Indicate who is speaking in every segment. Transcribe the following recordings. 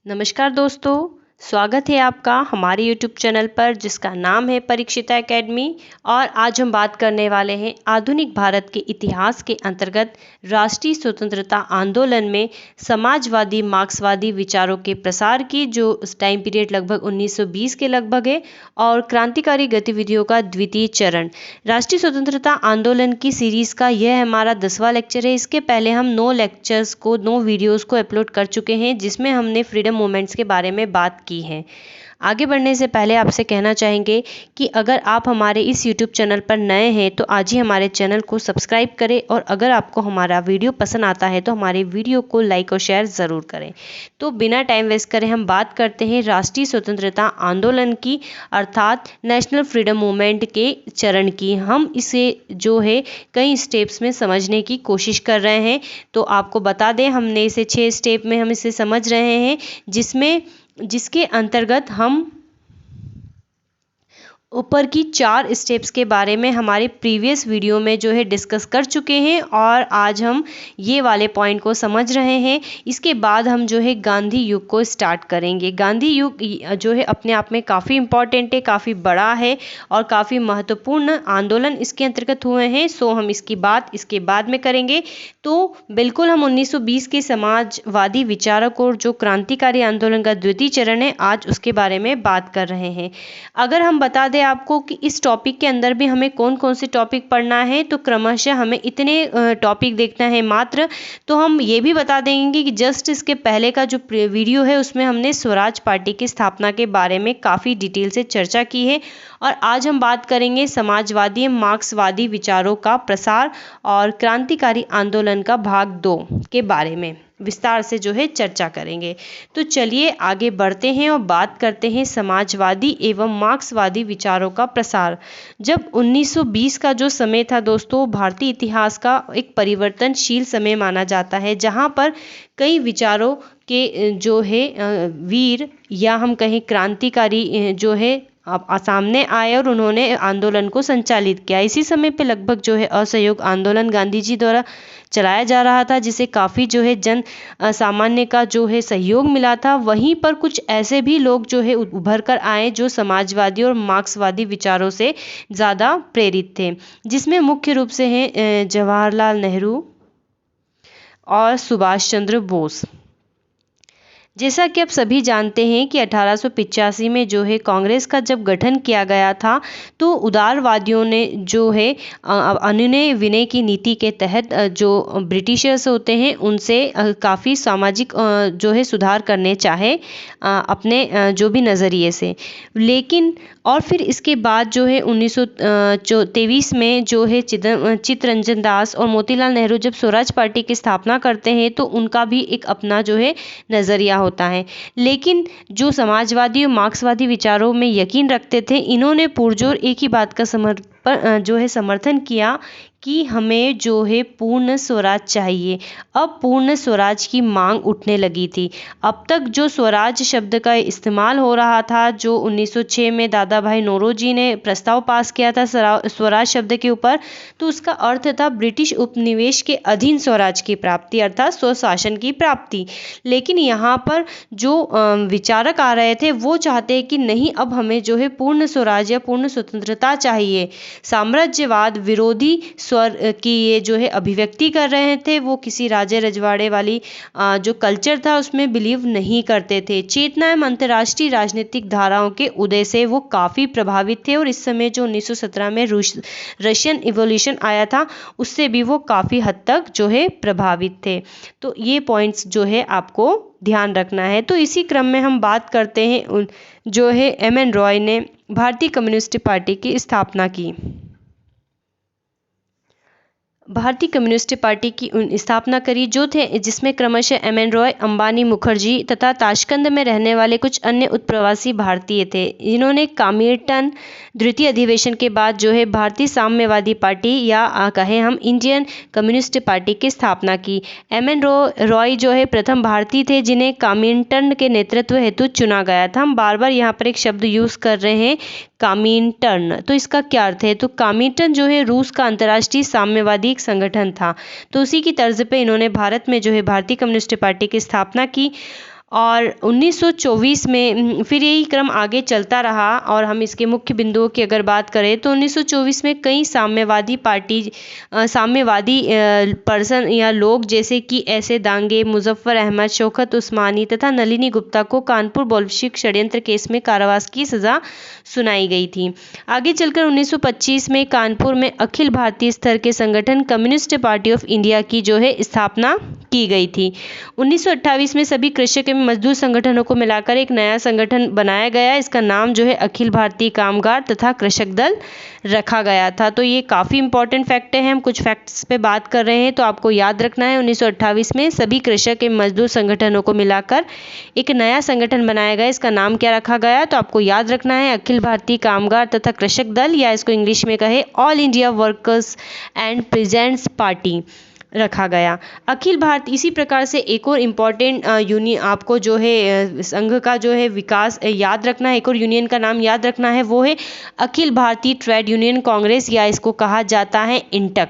Speaker 1: नमस्कार दोस्तों, स्वागत है आपका हमारे YouTube चैनल पर जिसका नाम है परीक्षिता एकेडमी। और आज हम बात करने वाले हैं आधुनिक भारत के इतिहास के अंतर्गत राष्ट्रीय स्वतंत्रता आंदोलन में समाजवादी मार्क्सवादी विचारों के प्रसार की, जो उस टाइम पीरियड लगभग 1920 के लगभग है, और क्रांतिकारी गतिविधियों का द्वितीय चरण। राष्ट्रीय स्वतंत्रता आंदोलन की सीरीज़ का यह हमारा 10वां लेक्चर है। इसके पहले हम 9 वीडियोज़ को अपलोड कर चुके हैं जिसमें हमने फ्रीडम मूवमेंट्स के बारे में बात की है। आगे बढ़ने से पहले आपसे कहना चाहेंगे कि अगर आप हमारे इस YouTube चैनल पर नए हैं तो आज ही हमारे चैनल को सब्सक्राइब करें, और अगर आपको हमारा वीडियो पसंद आता है तो हमारे वीडियो को लाइक और शेयर ज़रूर करें। तो बिना टाइम वेस्ट करे हम बात करते हैं राष्ट्रीय स्वतंत्रता आंदोलन की, अर्थात नेशनल फ्रीडम मूवमेंट के चरण की। हम इसे जो है कई स्टेप्स में समझने की कोशिश कर रहे हैं। तो आपको बता दें, हमने इसे 6 स्टेप में हम इसे समझ रहे हैं, जिसके अंतर्गत हम ऊपर की 4 स्टेप्स के बारे में हमारे प्रीवियस वीडियो में जो है डिस्कस कर चुके हैं, और आज हम ये वाले पॉइंट को समझ रहे हैं। इसके बाद हम जो है गांधी युग को स्टार्ट करेंगे। गांधी युग जो है अपने आप में काफ़ी इम्पॉर्टेंट है, काफ़ी बड़ा है और काफ़ी महत्वपूर्ण आंदोलन इसके अंतर्गत हुए हैं। सो हम इसकी बात इसके बाद में करेंगे। तो बिल्कुल हम 1920 के समाजवादी विचारक और जो क्रांतिकारी आंदोलन का द्वितीय चरण है, आज उसके बारे में बात कर रहे हैं। अगर हम बता दें आपको कि इस टॉपिक के अंदर भी हमें कौन कौन से टॉपिक पढ़ना है, तो क्रमशः हमें इतने टॉपिक देखना है मात्र। तो हम ये भी बता देंगे कि जस्ट इसके पहले का जो वीडियो है उसमें हमने स्वराज पार्टी की स्थापना के बारे में काफ़ी डिटेल से चर्चा की है, और आज हम बात करेंगे समाजवादी मार्क्सवादी विचारों का प्रसार और क्रांतिकारी आंदोलन का भाग 2 के बारे में विस्तार से जो है चर्चा करेंगे। तो चलिए आगे बढ़ते हैं और बात करते हैं समाजवादी एवं मार्क्सवादी विचारों का प्रसार। जब 1920 का जो समय था दोस्तों, भारतीय इतिहास का एक परिवर्तनशील समय माना जाता है, जहां पर कई विचारों के जो है वीर या हम कहें क्रांतिकारी जो है सामने आए और उन्होंने आंदोलन को संचालित किया। इसी समय पे लगभग जो है असहयोग आंदोलन गांधी जी द्वारा चलाया जा रहा था, जिसे काफ़ी जो है जन सामान्य का जो है सहयोग मिला था। वहीं पर कुछ ऐसे भी लोग जो है उभर कर आए जो समाजवादी और मार्क्सवादी विचारों से ज़्यादा प्रेरित थे, जिसमें मुख्य रूप से हैं जवाहरलाल नेहरू और सुभाष चंद्र बोस। जैसा कि आप सभी जानते हैं कि 1885 में जो है कांग्रेस का जब गठन किया गया था, तो उदारवादियों ने जो है अनुनय विनय की नीति के तहत जो ब्रिटिशर्स होते हैं उनसे काफ़ी सामाजिक जो है सुधार करने चाहे अपने जो भी नज़रिए से। लेकिन और फिर इसके बाद जो है 1923 में जो है चित्तरंजन दास और मोतीलाल नेहरू जब स्वराज पार्टी की स्थापना करते हैं, तो उनका भी एक अपना जो है नज़रिया होता है। लेकिन जो समाजवादी और मार्क्सवादी विचारों में यकीन रखते थे, इन्होंने पुरजोर एक ही बात का समर्थन किया कि हमें जो है पूर्ण स्वराज चाहिए। अब पूर्ण स्वराज की मांग उठने लगी थी। अब तक जो स्वराज शब्द का इस्तेमाल हो रहा था, जो 1906 में दादा भाई नौरोजी ने प्रस्ताव पास किया था स्वराज शब्द के ऊपर, तो उसका अर्थ था ब्रिटिश उपनिवेश के अधीन स्वराज की प्राप्ति, अर्थात स्वशासन की प्राप्ति। लेकिन यहाँ पर जो विचारक आ रहे थे वो चाहते हैं कि नहीं, अब हमें जो है पूर्ण स्वराज या पूर्ण स्वतंत्रता चाहिए। साम्राज्यवाद विरोधी स्वर की ये जो है अभिव्यक्ति कर रहे थे। वो किसी राजे रजवाड़े वाली जो कल्चर था उसमें बिलीव नहीं करते थे। चेतना एवं अंतर्राष्ट्रीय राजनीतिक धाराओं के उदय से वो काफ़ी प्रभावित थे, और इस समय जो 1917 में रशियन इवोल्यूशन आया था उससे भी वो काफ़ी हद तक जो है प्रभावित थे। तो ये पॉइंट्स जो है आपको ध्यान रखना है। तो इसी क्रम में हम बात करते हैं जो है एम.एन. रॉय ने भारतीय कम्युनिस्ट पार्टी की स्थापना की। भारतीय कम्युनिस्ट पार्टी की स्थापना करी जो थे, जिसमें क्रमशः एम.एन. रॉय, अंबानी, मुखर्जी तथा ताशकंद में रहने वाले कुछ अन्य उत्प्रवासी भारतीय थे। इन्होंने कामिर्टन द्वितीय अधिवेशन के बाद जो है भारतीय साम्यवादी पार्टी या कहें हम इंडियन कम्युनिस्ट पार्टी की स्थापना की। एम.एन. रॉय जो है प्रथम भारतीय थे जिन्हें कामिर्टन के नेतृत्व हेतु चुना गया था। हम बार बार यहाँ पर एक शब्द यूज़ कर रहे हैं, कामिर्टन। तो इसका क्या अर्थ है? तो कामिर्टन जो है रूस का अंतर्राष्ट्रीय साम्यवादी संगठन था। तो उसी की तर्ज पे इन्होंने भारत में जो है भारतीय कम्युनिस्ट पार्टी की स्थापना की। और 1924 में फिर यही क्रम आगे चलता रहा। और हम इसके मुख्य बिंदुओं की अगर बात करें तो 1924 में कई साम्यवादी पर्सन या लोग जैसे कि ऐसे दांगे, मुजफ्फर अहमद, शौकत उस्मानी तथा नलिनी गुप्ता को कानपुर बोल्शिविक षड्यंत्र केस में कारावास की सजा सुनाई गई थी। आगे चलकर 1925 में कानपुर में अखिल भारतीय स्तर के संगठन कम्युनिस्ट पार्टी ऑफ इंडिया की जो है स्थापना की गई थी। 1928 में सभी कृषक एवं मजदूर संगठनों को मिलाकर एक नया संगठन बनाया गया। इसका नाम जो है अखिल भारतीय कामगार तथा कृषक दल रखा गया था। तो ये काफ़ी इंपॉर्टेंट फैक्ट है, हम कुछ फैक्ट्स पे बात कर रहे हैं तो आपको याद रखना है। 1928 में सभी कृषक एवं मजदूर संगठनों को मिलाकर एक नया संगठन बनाया गया। इसका नाम क्या रखा गया? तो आपको याद रखना है अखिल भारतीय कामगार तथा कृषक दल, या इसको इंग्लिश में कहे all India workers and peasants party रखा गया। अखिल भारत इसी प्रकार से एक और इम्पॉर्टेंट यूनियन आपको जो है संघ का जो है विकास याद रखना है, एक और यूनियन का नाम याद रखना है, वो है अखिल भारतीय ट्रेड यूनियन कांग्रेस, या इसको कहा जाता है INTUC.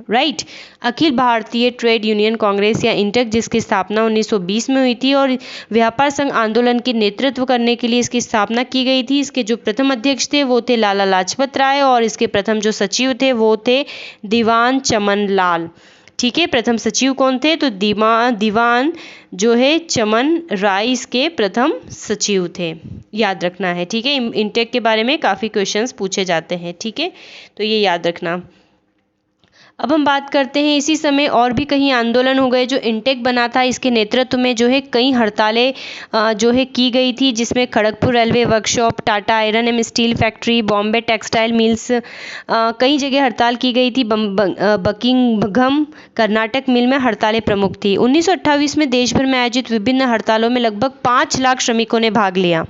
Speaker 1: Right, Akhil Bharatiya trade union Congress या इंटक, जिसकी स्थापना 1920 में हुई थी और व्यापार संघ आंदोलन के नेतृत्व करने के लिए इसकी स्थापना की गई थी। इसके जो प्रथम अध्यक्ष थे वो थे लाला लाजपत राय और इसके प्रथम जो सचिव थे वो थे दीवान चमन लाल। ठीक है, प्रथम सचिव कौन थे? तो दीवान जो है चमन राय इसके प्रथम सचिव थे, याद रखना है। ठीक है, इंटेक के बारे में काफ़ी क्वेश्चंस पूछे जाते हैं। ठीक है, तो ये याद रखना। अब हम बात करते हैं, इसी समय और भी कहीं आंदोलन हो गए। जो इंटेक बना था इसके नेतृत्व में जो है कई हड़तालें जो है की गई थी, जिसमें Kharagpur railway workshop, Tata iron and steel factory, Bombay textile mills, कई जगह हड़ताल की गई थी। बकिंघम कर्नाटक मिल में हड़तालें प्रमुख थी। 1928 में देश भर में आयोजित विभिन्न हड़तालों में लगभग 5 लाख श्रमिकों ने भाग लिया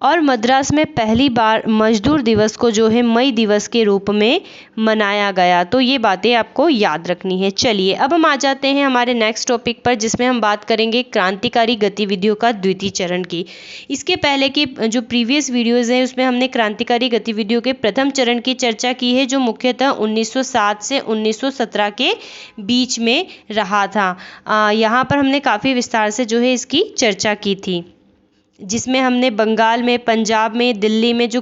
Speaker 1: और मद्रास में पहली बार मजदूर दिवस को जो है मई दिवस के रूप में मनाया गया। तो ये बातें आपको याद रखनी है। चलिए अब हम आ जाते हैं हमारे नेक्स्ट टॉपिक पर, जिसमें हम बात करेंगे क्रांतिकारी गतिविधियों का द्वितीय चरण की। इसके पहले की जो प्रीवियस वीडियोज़ हैं उसमें हमने क्रांतिकारी गतिविधियों के प्रथम चरण की चर्चा की है, जो मुख्यतः 1907 से 1917 के बीच में रहा था। यहाँ पर हमने काफ़ी विस्तार से जो है इसकी चर्चा की थी, जिसमें हमने बंगाल में, पंजाब में, दिल्ली में जो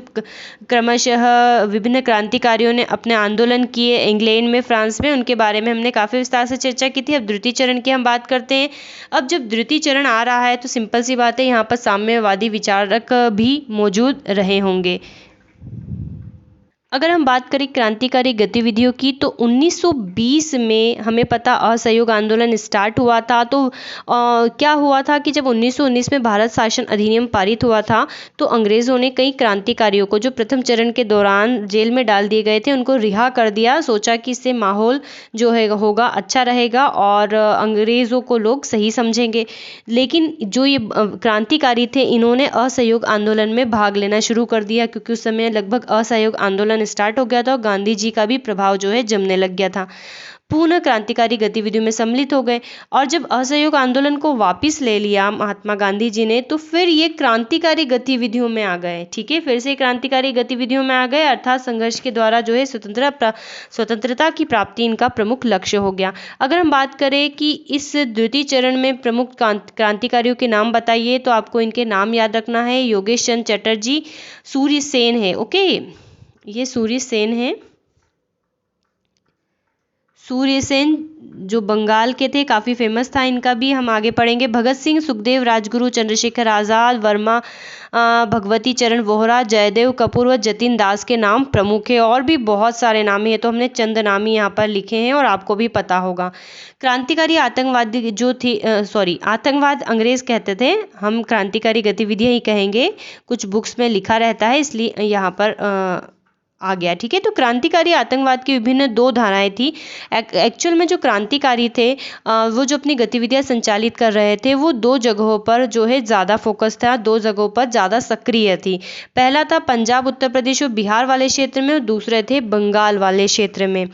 Speaker 1: क्रमशः विभिन्न क्रांतिकारियों ने अपने आंदोलन किए, इंग्लैंड में, फ्रांस में, उनके बारे में हमने काफ़ी विस्तार से चर्चा की थी। अब द्वितीय चरण की हम बात करते हैं। अब जब द्वितीय चरण आ रहा है तो सिंपल सी बात है, यहाँ पर साम्यवादी विचारक भी मौजूद रहे होंगे। अगर हम बात करें क्रांतिकारी गतिविधियों की तो 1920 में हमें पता असहयोग आंदोलन स्टार्ट हुआ था। तो क्या हुआ था कि जब 1919 में भारत शासन अधिनियम पारित हुआ था तो अंग्रेज़ों ने कई क्रांतिकारियों को जो प्रथम चरण के दौरान जेल में डाल दिए गए थे उनको रिहा कर दिया। सोचा कि इससे माहौल जो है होगा अच्छा रहेगा और अंग्रेज़ों को लोग सही समझेंगे। लेकिन जो ये क्रांतिकारी थे इन्होंने असहयोग आंदोलन में भाग लेना शुरू कर दिया, क्योंकि उस समय लगभग असहयोग आंदोलन स्टार्ट हो गया था और गांधी जी का भी प्रभाव जो है जमने लग गया था। पुनः क्रांतिकारी गतिविधियों में सम्मिलित हो गए और जब असहयोग आंदोलन को वापस ले लिया महात्मा गांधी जी ने, तो फिर ये क्रांतिकारी गतिविधियों में आ गए। ठीक है, फिर से क्रांतिकारी गतिविधियों में आ गए, अर्थात संघर्ष के द्वारा जो है स्वतंत्रता की प्राप्ति इनका प्रमुख लक्ष्य हो गया। अगर हम बात करें कि इस द्वितीय चरण में प्रमुख क्रांतिकारियों के नाम बताइए तो आपको इनके नाम याद रखना है। योगेश चंद्र चटर्जी, सूर्य सेन है। ओके, ये सूर्य सेन है। सूर्य सेन जो बंगाल के थे, काफ़ी फेमस था, इनका भी हम आगे पढ़ेंगे। भगत सिंह, सुखदेव, राजगुरु, चंद्रशेखर आज़ाद, वर्मा, भगवती चरण वोहरा, जयदेव कपूर व जतिन दास के नाम प्रमुख है। और भी बहुत सारे नाम हैं, तो हमने चंद नाम ही यहाँ पर लिखे हैं और आपको भी पता होगा। क्रांतिकारी आतंकवादी जो थी आतंकवाद अंग्रेज़ कहते थे, हम क्रांतिकारी गतिविधियाँ ही कहेंगे, कुछ बुक्स में लिखा रहता है इसलिए यहाँ पर आ गया। ठीक है, तो क्रांतिकारी आतंकवाद की विभिन्न 2 धाराएं थी। एक्चुअल में जो क्रांतिकारी थे वो जो अपनी गतिविधियां संचालित कर रहे थे वो 2 जगहों पर जो है ज़्यादा फोकस था, 2 जगहों पर ज़्यादा सक्रिय थी। पहला था पंजाब, उत्तर प्रदेश और बिहार वाले क्षेत्र में और दूसरे थे बंगाल वाले क्षेत्र में।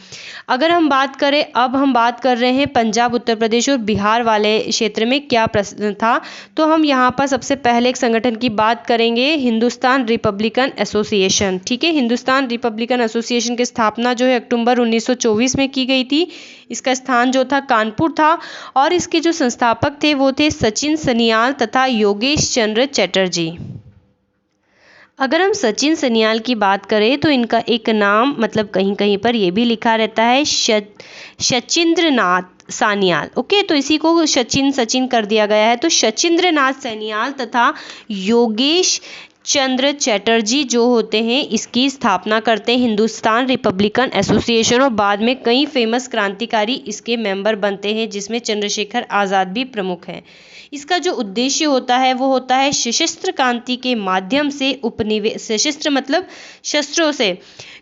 Speaker 1: अगर हम बात करें, अब हम बात कर रहे हैं पंजाब, उत्तर प्रदेश और बिहार वाले क्षेत्र में क्या प्रश्न था, तो हम यहाँ पर सबसे पहले एक संगठन की बात करेंगे, हिंदुस्तान रिपब्लिकन एसोसिएशन। ठीक है, हिंदुस्तान रिपब्लिकन एसोसिएशन की स्थापना जो है अक्टूबर 1924 में की गई थी। इसका स्थान जो था कानपुर था और इसके जो संस्थापक थे वो थे सचिन सनियाल तथा योगेश चंद्र चटर्जी। अगर हम सचिन सनियाल की बात करें तो इनका एक नाम मतलब कहीं कहीं पर ये भी लिखा रहता है सचिंद्रनाथ सान्याल। ओके, तो इसी को सचिन कर दिया गया है। तो सचिंद्रनाथ सान्याल तथा योगेश चंद्र चटर्जी जो होते हैं इसकी स्थापना करते हैं हिंदुस्तान रिपब्लिकन एसोसिएशन, और बाद में कई फेमस क्रांतिकारी इसके मेंबर बनते हैं जिसमें चंद्रशेखर आज़ाद भी प्रमुख हैं। इसका जो उद्देश्य होता है वो होता है सशस्त्र क्रांति के माध्यम से सशस्त्र मतलब शस्त्रों से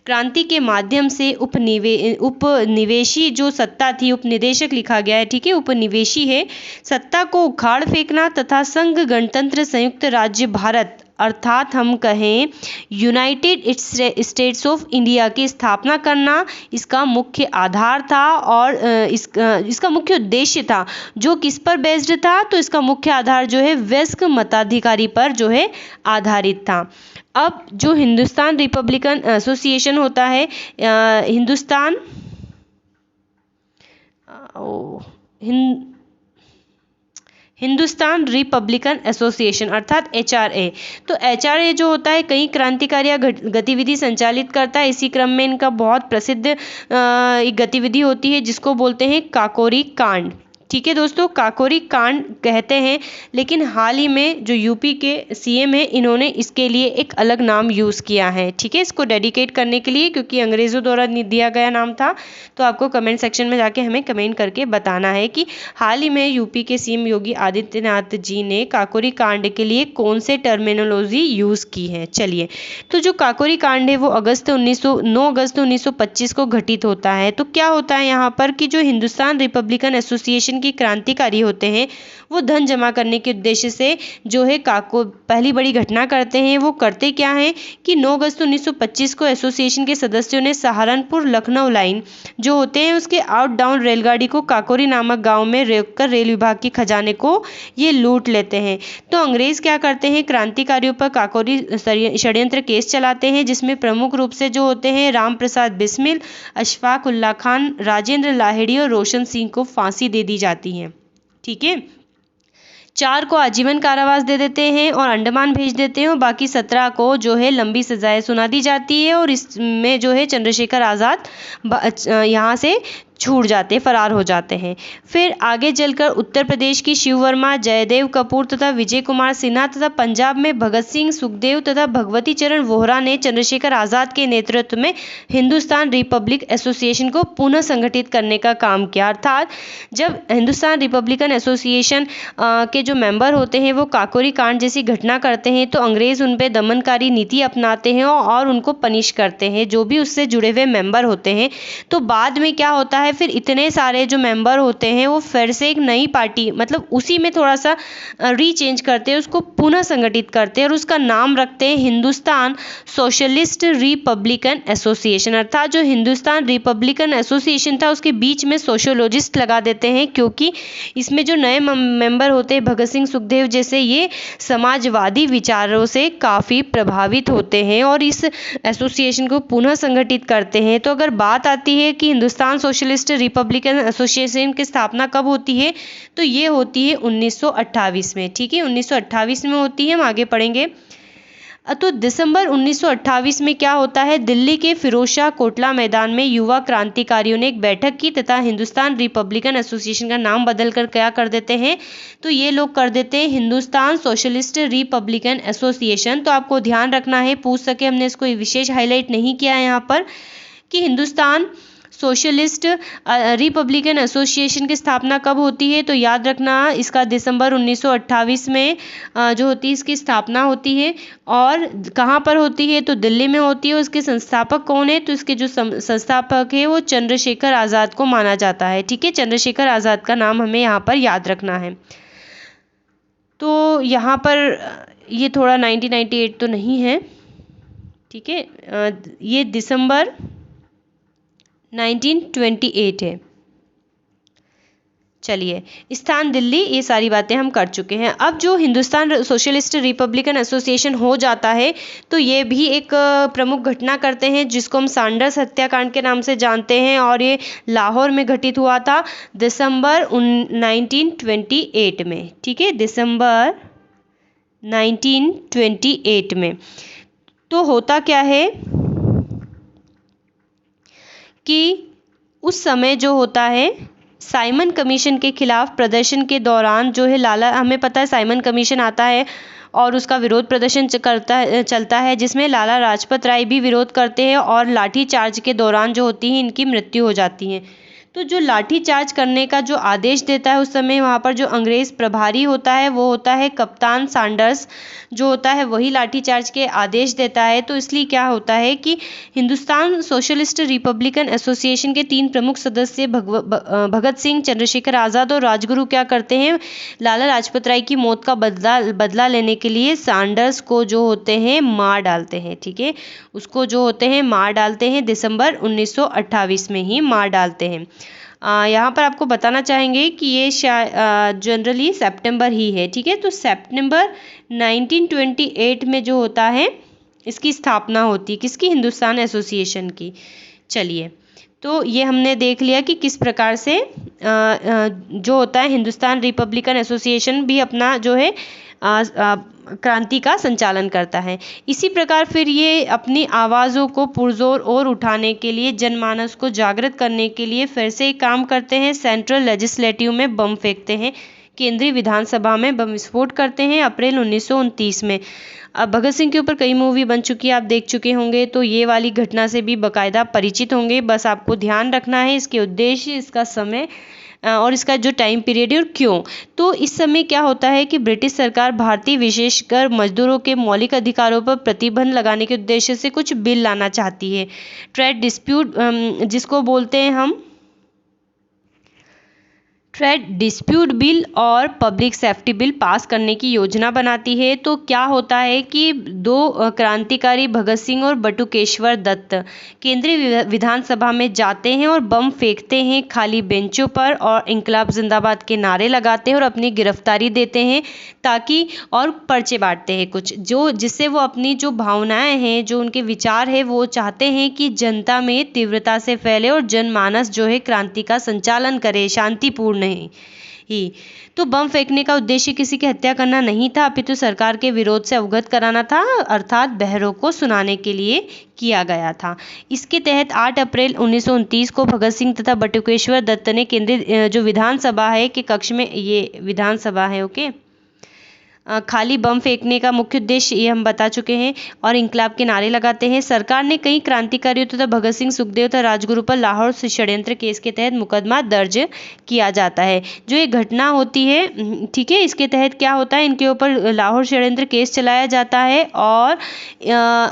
Speaker 1: क्रांति के माध्यम से उपनिवेशी जो सत्ता थी, उपनिदेशक लिखा गया है, ठीक है, उपनिवेशी है, सत्ता को उखाड़ फेंकना तथा संघ गणतंत्र संयुक्त राज्य भारत अर्थात हम कहें यूनाइटेड स्टेट्स ऑफ इंडिया की स्थापना करना इसका मुख्य आधार था। और इसका मुख्य उद्देश्य था जो किस पर बेस्ड था, तो इसका मुख्य आधार जो है वयस्क मताधिकारी पर जो है आधारित था। अब जो हिंदुस्तान रिपब्लिकन एसोसिएशन होता है हिंदुस्तान रिपब्लिकन एसोसिएशन अर्थात HRA। तो HRA जो होता है कई क्रांतिकारी गतिविधि संचालित करता है। इसी क्रम में इनका बहुत प्रसिद्ध एक गतिविधि होती है जिसको बोलते हैं काकोरी कांड। ठीक है दोस्तों, काकोरी कांड कहते हैं, लेकिन हाल ही में जो यूपी के CM है इन्होंने इसके लिए एक अलग नाम यूज़ किया है। ठीक है, इसको डेडिकेट करने के लिए, क्योंकि अंग्रेज़ों द्वारा दिया गया नाम था। तो आपको कमेंट सेक्शन में जाके हमें कमेंट करके बताना है कि हाल ही में यूपी के CM योगी आदित्यनाथ जी ने काकोरी कांड के लिए कौन से टर्मिनोलॉजी यूज़ की है। चलिए, तो जो काकोरी कांड है वो 9 अगस्त 1925 को घटित होता है। तो क्या होता है यहाँ पर कि जो हिंदुस्तान रिपब्लिकन एसोसिएशन की क्रांतिकारी होते हैं वो धन जमा करने के उद्देश्य से जो है पहली बड़ी घटना करते हैं। वो करते क्या हैं कि 9 अगस्त 1925 को एसोसिएशन के सदस्यों ने सहारनपुर लखनऊ लाइन जो होते हैं उसके आउट डाउन रेलगाड़ी को काकोरी नामक गांव में रोककर रेल विभाग के खजाने को ये लूट लेते हैं। तो अंग्रेज क्या करते हैं, क्रांतिकारियों पर काकोरी षड्यंत्र केस चलाते हैं, जिसमें प्रमुख रूप से जो होते हैं राम प्रसाद बिस्मिल, अशफाक उल्ला खान, राजेंद्र लाहिड़ी और रोशन सिंह को फांसी दे दी जाती है। ठीक है, 4 को आजीवन कारावास दे देते हैं और अंडमान भेज देते हैं, और बाकी 17 को जो है लंबी सजाएं सुना दी जाती है। और इसमें जो है चंद्रशेखर आज़ाद यहाँ से छूट जाते, फरार हो जाते हैं। फिर आगे चलकर उत्तर प्रदेश की शिव वर्मा, जयदेव कपूर तथा विजय कुमार सिन्हा तथा पंजाब में भगत सिंह, सुखदेव तथा भगवती चरण वोहरा ने चंद्रशेखर आज़ाद के नेतृत्व में हिंदुस्तान रिपब्लिक एसोसिएशन को पुनः संगठित करने का काम किया। अर्थात जब हिंदुस्तान रिपब्लिकन एसोसिएशन के जो मेंबर होते हैं वो काकोरी कांड जैसी घटना करते हैं तो अंग्रेज उन पर दमनकारी नीति अपनाते हैं और उनको पनिश करते हैं, जो भी उससे जुड़े हुए मेंबर होते हैं। तो बाद में क्या होता है, फिर इतने सारे जो मेंबर होते हैं वो फिर से एक नई पार्टी मतलब उसी में थोड़ा सा रीचेंज करते हैं, उसको पुनः संगठित करते हैं और उसका नाम रखते हैं हिंदुस्तान सोशलिस्ट रिपब्लिकन एसोसिएशन। अर्थात जो हिंदुस्तान रिपब्लिकन एसोसिएशन था उसके बीच में सोशोलॉजिस्ट लगा देते हैं, क्योंकि इसमें जो नए मेंबर होते हैं भगत सिंह, सुखदेव जैसे, ये समाजवादी विचारों से काफ़ी प्रभावित होते हैं और इस एसोसिएशन को पुनः संगठित करते हैं। तो अगर बात आती है कि हिंदुस्तान सोशलिस्ट रिपब्लिकन एसोसिएशन की स्थापना कब होती है, तो ये होती है 1928 में। ठीक है, 1928 में होती है, हम आगे पढ़ेंगे। तो दिसंबर 1928 में क्या होता है, दिल्ली के फिरोजशाह कोटला मैदान में युवा क्रांतिकारियों ने एक बैठक की तथा हिंदुस्तान रिपब्लिकन एसोसिएशन का नाम बदलकर क्या कर देते हैं, तो ये लोग कर देते हैं हिंदुस्तान सोशलिस्ट रिपब्लिकन एसोसिएशन। तो आपको ध्यान रखना है, पूछ सके, हमने इसको विशेष हाईलाइट नहीं किया है यहाँ पर कि हिंदुस्तान सोशलिस्ट रिपब्लिकन एसोसिएशन की स्थापना कब होती है, तो याद रखना इसका दिसंबर 1928 में जो होती है इसकी स्थापना होती है। और कहाँ पर होती है, तो दिल्ली में होती है। उसके संस्थापक कौन है, तो इसके जो संस्थापक है वो चंद्रशेखर आज़ाद को माना जाता है। ठीक है, चंद्रशेखर आज़ाद का नाम हमें यहाँ पर याद रखना है। तो यहाँ पर ये थोड़ा 1998 तो नहीं है, ठीक है, ये दिसंबर 1928 है। चलिए, स्थान दिल्ली, ये सारी बातें हम कर चुके हैं। अब जो हिंदुस्तान सोशलिस्ट रिपब्लिकन एसोसिएशन हो जाता है तो ये भी एक प्रमुख घटना करते हैं जिसको हम सैंडर्स हत्याकांड के नाम से जानते हैं, और ये लाहौर में घटित हुआ था दिसंबर 1928 में। ठीक है, दिसंबर 1928 में। तो होता क्या है कि उस समय जो होता है साइमन कमीशन के खिलाफ प्रदर्शन के दौरान जो है हमें पता है साइमन कमीशन आता है और उसका विरोध प्रदर्शन चलता है जिसमें लाला लाजपत राय भी विरोध करते हैं, और लाठी चार्ज के दौरान जो होती है इनकी मृत्यु हो जाती है। तो जो लाठी चार्ज करने का जो आदेश देता है उस समय वहाँ पर जो अंग्रेज़ प्रभारी होता है वो होता है कप्तान सैंडर्स, जो होता है वही लाठी चार्ज के आदेश देता है। तो इसलिए क्या होता है कि हिंदुस्तान सोशलिस्ट रिपब्लिकन एसोसिएशन के 3 प्रमुख सदस्य भगत सिंह, चंद्रशेखर आज़ाद और राजगुरु क्या करते हैं, लाला लाजपत राय की मौत का बदला लेने के लिए सैंडर्स को जो होते हैं मार डालते हैं। ठीक है, उसको जो होते हैं मार डालते हैं, दिसंबर 1928 में ही मार डालते हैं। यहाँ पर आपको बताना चाहेंगे कि ये जनरली सितंबर ही है। ठीक है, तो सितंबर 1928 में जो होता है इसकी स्थापना होती है, किसकी, हिंदुस्तान एसोसिएशन की। चलिए, तो ये हमने देख लिया कि किस प्रकार से जो होता है हिंदुस्तान रिपब्लिकन एसोसिएशन भी अपना जो है क्रांति का संचालन करता है। इसी प्रकार फिर ये अपनी आवाज़ों को पुरजोर और उठाने के लिए, जनमानस को जागृत करने के लिए फिर से एक काम करते हैं, सेंट्रल लेजिस्लेटिव में बम फेंकते हैं, केंद्रीय विधानसभा में बम विस्फोट करते हैं अप्रैल 1929 में। अब भगत सिंह के ऊपर कई मूवी बन चुकी है, आप देख चुके होंगे, तो ये वाली घटना से भी बाकायदा परिचित होंगे। बस आपको ध्यान रखना है इसके उद्देश्य, इसका समय और इसका जो टाइम पीरियड है और क्यों। तो इस समय क्या होता है कि ब्रिटिश सरकार भारतीय विशेषकर मजदूरों के मौलिक अधिकारों पर प्रतिबंध लगाने के उद्देश्य से कुछ बिल लाना चाहती है। ट्रेड डिस्प्यूट जिसको बोलते हैं हम ट्रेड डिस्प्यूट बिल और पब्लिक सेफ्टी बिल पास करने की योजना बनाती है। तो क्या होता है कि 2 क्रांतिकारी भगत सिंह और बटुकेश्वर दत्त केंद्रीय विधानसभा में जाते हैं और बम फेंकते हैं खाली बेंचों पर, और इंकलाब जिंदाबाद के नारे लगाते हैं और अपनी गिरफ्तारी देते हैं, ताकि और पर्चे बांटते हैं कुछ, जो जिससे वो अपनी जो भावनाएं हैं, जो उनके विचार है, वो चाहते हैं कि जनता में तीव्रता से फैले और जनमानस जो है क्रांति का संचालन करे शांतिपूर्ण ही। तो बम फेंकने का उद्देश्य किसी की हत्या करना नहीं था, अपितु सरकार के विरोध से अवगत कराना था, अर्थात बहरों को सुनाने के लिए किया गया था। इसके तहत 8 अप्रैल 1929 को भगत सिंह तथा बटुकेश्वर दत्त ने केंद्रीय जो विधानसभा है के कक्ष में, ये विधानसभा है, ओके, खाली बम फेंकने का मुख्य उद्देश्य ये हम बता चुके हैं, और इंकलाब के नारे लगाते हैं। सरकार ने कई क्रांतिकारियों तथा भगत सिंह, सुखदेव तथा राजगुरु पर लाहौर षड्यंत्र केस के तहत मुकदमा दर्ज किया जाता है। जो ये घटना होती है, ठीक है, इसके तहत क्या होता है, इनके ऊपर लाहौर षड्यंत्र केस चलाया जाता है, और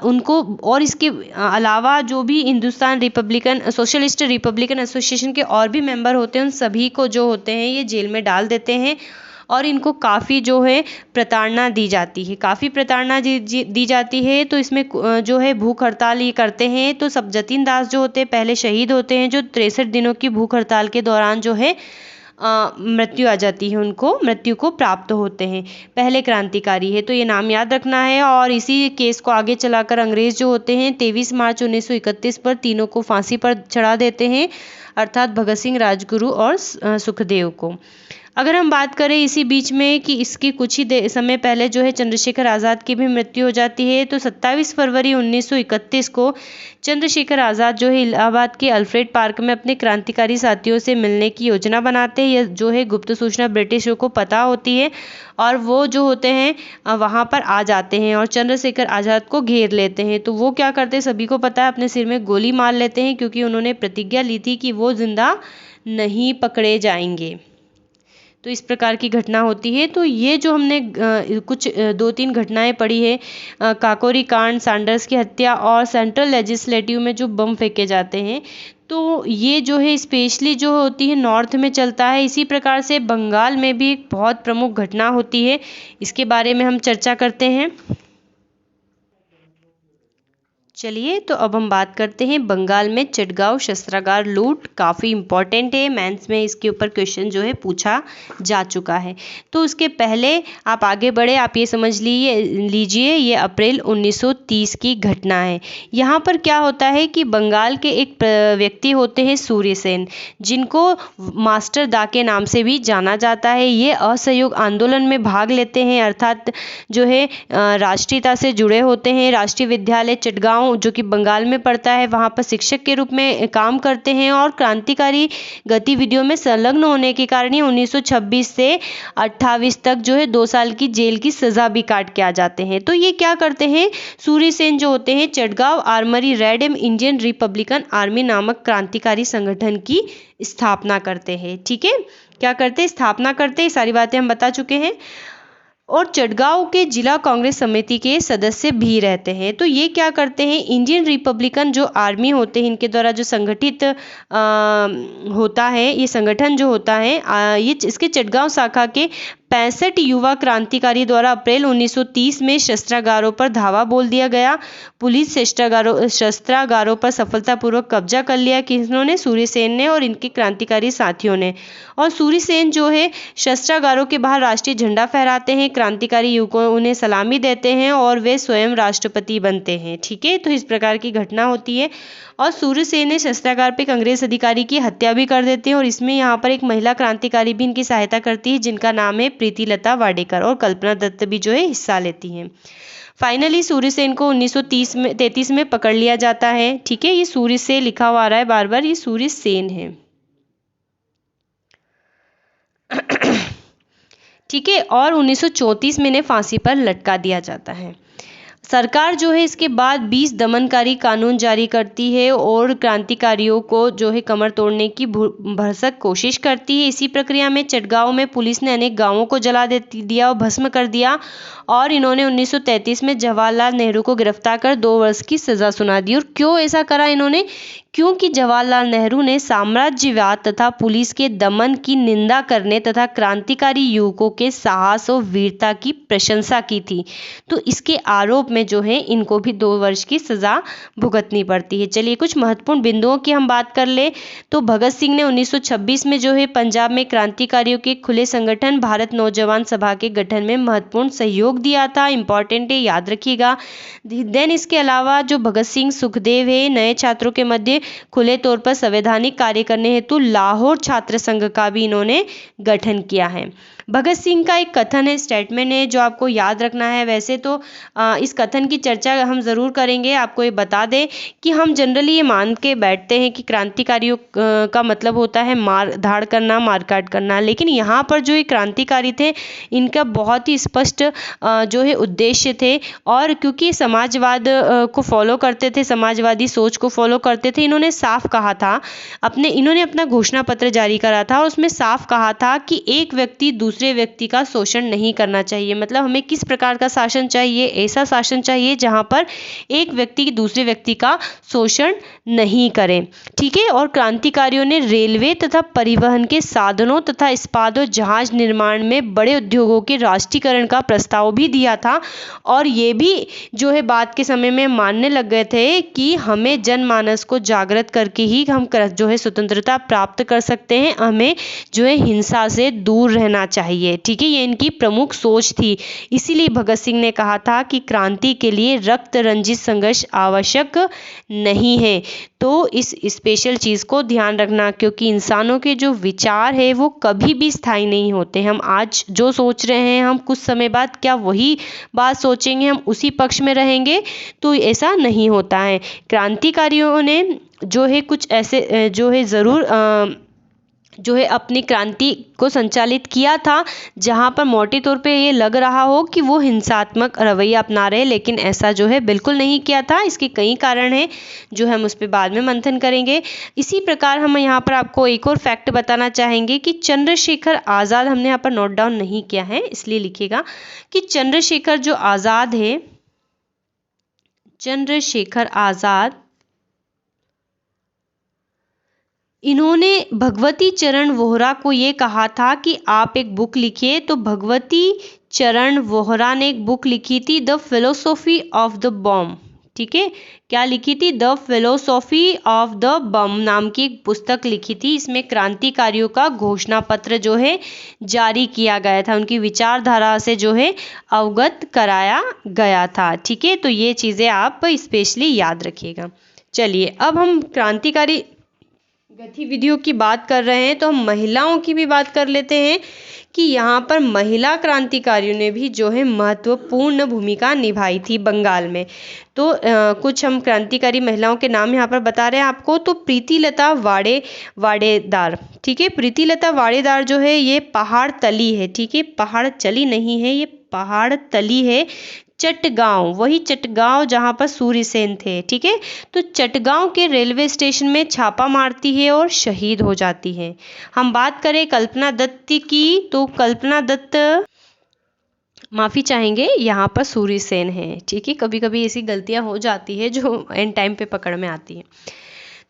Speaker 1: उनको, और इसके अलावा जो भी Hindustan Republican socialist Republican association के और भी मेंबर होते हैं उन सभी को जो होते हैं ये जेल में डाल देते हैं, और इनको काफ़ी जो है प्रताड़ना दी जाती है, काफ़ी प्रताड़ना दी जाती है। तो इसमें जो है भूख हड़ताल ये करते हैं। तो सब जतीन दास जो होते हैं पहले शहीद होते हैं, जो 63 दिनों की भूख हड़ताल के दौरान जो है मृत्यु आ जाती है, उनको मृत्यु को प्राप्त होते हैं, पहले क्रांतिकारी है। तो ये नाम याद रखना है। और इसी केस को आगे चलाकर अंग्रेज जो होते हैं 23 मार्च 1931 पर तीनों को फांसी पर चढ़ा देते हैं, अर्थात भगत सिंह, राजगुरु और सुखदेव को। अगर हम बात करें इसी बीच में कि इसके कुछ ही समय पहले जो है चंद्रशेखर आज़ाद की भी मृत्यु हो जाती है। तो 27 फरवरी 1931 को चंद्रशेखर आज़ाद जो है इलाहाबाद के अल्फ्रेड पार्क में अपने क्रांतिकारी साथियों से मिलने की योजना बनाते हैं। यह जो है गुप्त सूचना ब्रिटिशों को पता होती है, और वो जो होते हैं वहाँ पर आ जाते हैं और चंद्रशेखर आज़ाद को घेर लेते हैं। तो वो क्या करते हैं, सभी को पता है, अपने सिर में गोली मार लेते हैं, क्योंकि उन्होंने प्रतिज्ञा ली थी कि वो जिंदा नहीं पकड़े जाएंगे। तो इस प्रकार की घटना होती है। तो ये जो हमने कुछ 2-3 घटनाएं पढ़ी है, काकोरी कांड, सैंडर्स की हत्या और सेंट्रल लेजिस्लेटिव में जो बम फेंके जाते हैं, तो ये जो है स्पेशली जो होती है नॉर्थ में चलता है। इसी प्रकार से बंगाल में भी एक बहुत प्रमुख घटना होती है, इसके बारे में हम चर्चा करते हैं। चलिए तो अब हम बात करते हैं बंगाल में चिटगांव शस्त्रागार लूट। काफ़ी इम्पॉर्टेंट है, मेंस में इसके ऊपर क्वेश्चन जो है पूछा जा चुका है। तो उसके पहले आप आगे बढ़े, आप ये समझ लीजिए ये अप्रैल 1930 की घटना है। यहाँ पर क्या होता है कि बंगाल के एक व्यक्ति होते हैं सूर्य सेन, जिनको मास्टर दा के नाम से भी जाना जाता है। ये असहयोग आंदोलन में भाग लेते हैं, अर्थात जो है राष्ट्रीयता से जुड़े होते हैं। राष्ट्रीय विद्यालय चिटगांव जो कि बंगाल में पड़ता है, वहाँ पर शिक्षक के रूप में काम करते हैं और क्रांतिकारी गतिविधियों में संलग्न होने के कारण ही 1926 से 28 तक जो है 2 साल की जेल की सजा भी काट के आ जाते हैं। तो ये क्या करते हैं, सूर्य सेन जो होते हैं चिटगांव आर्मरी रेड एम इंडियन रिपब्लिकन आर्मी नामक क्रांतिकारी संगठन की स्थापना करते हैं। ठीक है, क्या करते हैं, स्थापना करते हैं, सारी बातें हम बता चुके हैं। और चिटगांव के जिला कांग्रेस समिति के सदस्य भी रहते हैं। तो ये क्या करते हैं, इंडियन रिपब्लिकन जो आर्मी होते हैं, इनके द्वारा जो संगठित होता है, ये संगठन जो होता है ये इसके चिटगांव शाखा के 65 युवा क्रांतिकारी द्वारा अप्रैल 1930 में शस्त्रागारों पर धावा बोल दिया गया। पुलिस शस्त्रागारों पर सफलतापूर्वक कब्जा कर लिया किन्होंने, सूर्य सेन ने और इनके क्रांतिकारी साथियों ने। और सूर्य सेन जो है शस्त्रागारों के बाहर राष्ट्रीय झंडा फहराते हैं, क्रांतिकारी युवकों उन्हें सलामी देते हैं और वे स्वयं राष्ट्रपति बनते हैं। ठीक है, तो इस प्रकार की घटना होती है। और सूर्य सेन ने शस्त्रागार पे एक अंग्रेज अधिकारी की हत्या भी कर देते हैं और इसमें यहाँ पर एक महिला क्रांतिकारी भी इनकी सहायता करती है, जिनका नाम है प्रीतिलता वाडेकर, और कल्पना दत्त भी जो है हिस्सा लेती हैं। फाइनली सूर्य सेन को 1933 में पकड़ लिया जाता है। ठीक है, ये सूर्य से लिखा हुआ आ रहा है बार बार, ये सूर्य सेन है। ठीक है, और 1934 में इन्हें फांसी पर लटका दिया जाता है। सरकार जो है इसके बाद 20 दमनकारी कानून जारी करती है और क्रांतिकारियों को जो है कमर तोड़ने की भरसक कोशिश करती है। इसी प्रक्रिया में चिटगांव में पुलिस ने अनेक गांवों को जला दिया और भस्म कर दिया और इन्होंने 1933 में जवाहरलाल नेहरू को गिरफ्तार कर 2 वर्ष की सजा सुना दी। और क्यों ऐसा करा इन्होंने, क्योंकि जवाहरलाल नेहरू ने साम्राज्यवाद तथा पुलिस के दमन की निंदा करने तथा क्रांतिकारी युवकों के साहस और वीरता की प्रशंसा की थी। तो इसके आरोप में जो है इनको भी 2 वर्ष की सजा भुगतनी पड़ती है। चलिए कुछ महत्वपूर्ण बिंदुओं की हम बात कर ले तो भगत सिंह ने 1926 में जो है पंजाब में क्रांतिकारियों के खुले संगठन भारत नौजवान सभा के गठन में महत्वपूर्ण सहयोग दिया था। इंपॉर्टेंट है, याद रखिएगा। देन इसके अलावा जो भगत सिंह सुखदेव है, नए छात्रों के मध्य खुले तौर पर संवैधानिक कार्य करने हेतु लाहौर छात्र संघ का भी इन्होंने गठन किया है। भगत सिंह का एक कथन है, स्टेटमेंट है, जो आपको याद रखना है। वैसे तो इस कथन की चर्चा हम ज़रूर करेंगे। आपको ये बता दें कि हम जनरली ये मान के बैठते हैं कि क्रांतिकारियों का मतलब होता है मार धाड़ करना, मारकाट करना, लेकिन यहाँ पर जो ये क्रांतिकारी थे इनका बहुत ही स्पष्ट जो है उद्देश्य थे। और क्योंकि समाजवाद को फॉलो करते थे, समाजवादी सोच को फॉलो करते थे, इन्होंने साफ कहा था इन्होंने अपना घोषणा पत्र जारी करा था और उसमें साफ कहा था कि एक व्यक्ति दूसरे व्यक्ति का शोषण नहीं करना चाहिए। मतलब हमें किस प्रकार का शासन चाहिए, ऐसा शासन चाहिए जहां पर एक व्यक्ति दूसरे व्यक्ति का शोषण नहीं करे। ठीक है, और क्रांतिकारियों ने रेलवे तथा परिवहन के साधनों तथा इस्पात और जहाज निर्माण में बड़े उद्योगों के राष्ट्रीयकरण का प्रस्ताव भी दिया था। और ये भी जो है बाद के समय में मानने लग गए थे कि हमें जनमानस को जागृत करके ही हम जो है स्वतंत्रता प्राप्त कर सकते हैं, हमें जो है हिंसा से दूर रहना चाहिए। ठीक है, ये इनकी प्रमुख सोच थी। इसीलिए भगत सिंह ने कहा था कि क्रांति के लिए रक्त रंजित संघर्ष आवश्यक नहीं है। तो इस स्पेशल चीज़ को ध्यान रखना, क्योंकि इंसानों के जो विचार है वो कभी भी स्थायी नहीं होते। हम आज जो सोच रहे हैं हम कुछ समय बाद क्या वही बात सोचेंगे, हम उसी पक्ष में रहेंगे, तो ऐसा नहीं होता है। क्रांतिकारियों ने जो है कुछ ऐसे जो है ज़रूर जो है अपनी क्रांति को संचालित किया था जहां पर मोटे तौर पे ये लग रहा हो कि वो हिंसात्मक रवैया अपना रहे, लेकिन ऐसा जो है बिल्कुल नहीं किया था। इसके कई कारण हैं जो हम उस पर बाद में मंथन करेंगे। इसी प्रकार हम यहाँ पर आपको एक और फैक्ट बताना चाहेंगे कि चंद्रशेखर आज़ाद, हमने यहाँ पर नोट डाउन नहीं किया है इसलिए लिखिएगा कि चंद्रशेखर जो आज़ाद है, चंद्रशेखर आज़ाद, इन्होंने भगवती चरण वोहरा को ये कहा था कि आप एक बुक लिखिए। तो भगवती चरण वोहरा ने एक बुक लिखी थी the philosophy of the bomb. ठीक है। क्या लिखी थी? द फिलोसॉफी ऑफ द बम नाम की एक पुस्तक लिखी थी। इसमें क्रांतिकारियों का घोषणा पत्र जो है जारी किया गया था, उनकी विचारधारा से जो है अवगत कराया गया था, ठीक है। तो ये चीज़ें आप स्पेशली याद रखिएगा। चलिए अब हम क्रांतिकारी गतिविधियों की बात कर रहे हैं तो हम महिलाओं की भी बात कर लेते हैं कि यहाँ पर महिला क्रांतिकारियों ने भी जो है महत्वपूर्ण भूमिका निभाई थी बंगाल में। तो कुछ हम क्रांतिकारी महिलाओं के नाम यहाँ पर बता रहे हैं आपको। तो प्रीतिलता वाडेदार, ठीक है। प्रीतिलता वाडेदार जो है ये पहाड़ तली है, ठीक है, पहाड़ चली नहीं है, ये पहाड़ तली है। चटगांव, वही चटगांव जहाँ पर सूर्यसेन थे, ठीक है। तो चटगांव के रेलवे स्टेशन में छापा मारती है और शहीद हो जाती है। हम बात करें कल्पना दत्त की, तो कल्पना दत्त, माफ़ी चाहेंगे, यहाँ पर सूर्यसेन है, ठीक है। कभी कभी ऐसी गलतियाँ हो जाती है जो एंड टाइम पे पकड़ में आती है।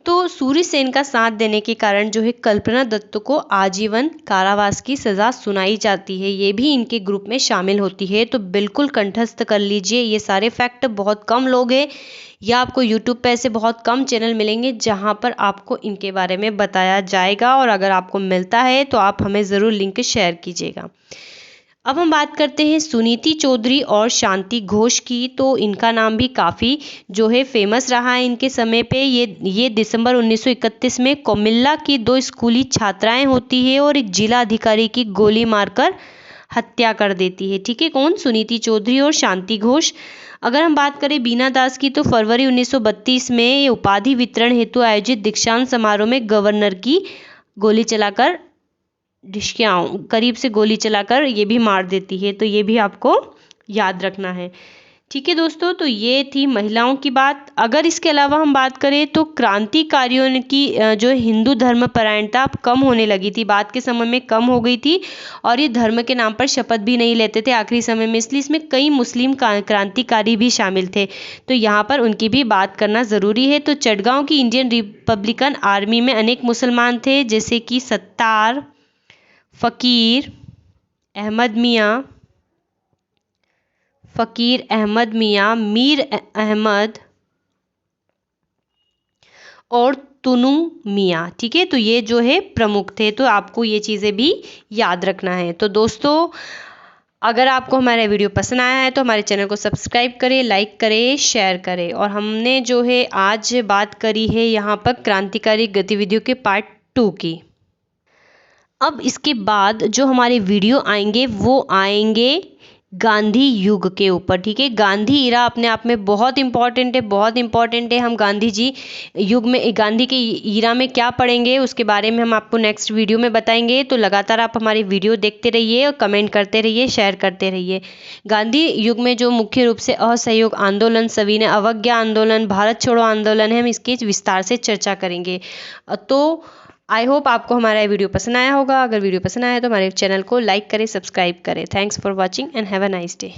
Speaker 1: तो सूर्यसेन का साथ देने के कारण जो है कल्पना दत्त को आजीवन कारावास की सज़ा सुनाई जाती है। ये भी इनके ग्रुप में शामिल होती है। तो बिल्कुल कंठस्थ कर लीजिए, ये सारे फैक्ट बहुत कम लोग हैं या आपको यूट्यूब पे ऐसे बहुत कम चैनल मिलेंगे जहाँ पर आपको इनके बारे में बताया जाएगा, और अगर आपको मिलता है तो आप हमें ज़रूर लिंक शेयर कीजिएगा। अब हम बात करते हैं सुनीति चौधरी और शांति घोष की। तो इनका नाम भी काफ़ी जो है फेमस रहा है इनके समय पे। ये दिसंबर 1931 में कोमिल्ला की 2 स्कूली छात्राएं होती है और एक जिला अधिकारी की गोली मारकर हत्या कर देती है, ठीक है। कौन? सुनीति चौधरी और शांति घोष। अगर हम बात करें बीना दास की, तो फरवरी 1932 में ये उपाधि वितरण हेतु आयोजित दीक्षांत समारोह में गवर्नर की गोली चलाकर करीब से गोली चलाकर ये भी मार देती है। तो ये भी आपको याद रखना है, ठीक है दोस्तों। तो ये थी महिलाओं की बात। अगर इसके अलावा हम बात करें तो क्रांतिकारियों की जो हिंदू धर्म परायणता अब कम होने लगी थी, बाद के समय में कम हो गई थी, और ये धर्म के नाम पर शपथ भी नहीं लेते थे आखिरी समय में, इसलिए इसमें कई मुस्लिम क्रांतिकारी भी शामिल थे। तो यहाँ पर उनकी भी बात करना ज़रूरी है। तो चटगांव की इंडियन रिपब्लिकन आर्मी में अनेक मुसलमान थे, जैसे कि सत्तार, फ़कीर अहमद मियाँ, मीर अहमद और तुनु मियाँ, ठीक है। तो ये जो है प्रमुख थे। तो आपको ये चीज़ें भी याद रखना है। तो दोस्तों अगर आपको हमारा वीडियो पसंद आया है तो हमारे चैनल को सब्सक्राइब करें, लाइक करें, शेयर करें। और हमने जो है आज बात करी है यहाँ पर क्रांतिकारी गतिविधियों के पार्ट 2 की। अब इसके बाद जो हमारे वीडियो आएंगे वो आएंगे गांधी युग के ऊपर, ठीक है। गांधी इरा अपने आप में बहुत इंपॉर्टेंट है, बहुत इंपॉर्टेंट है। हम गांधी जी युग में, गांधी के इरा में क्या पढ़ेंगे उसके बारे में हम आपको नेक्स्ट वीडियो में बताएंगे। तो लगातार आप हमारी वीडियो देखते रहिए और कमेंट करते रहिए, शेयर करते रहिए। गांधी युग में जो मुख्य रूप से असहयोग आंदोलन, सविनय अवज्ञा आंदोलन, भारत छोड़ो आंदोलन है, हम इसकी विस्तार से चर्चा करेंगे। तो आई होप आपको हमारा वीडियो पसंद आया होगा। अगर वीडियो पसंद आया तो हमारे चैनल को लाइक करें, सब्सक्राइब करें। Thanks for watching and have a nice day.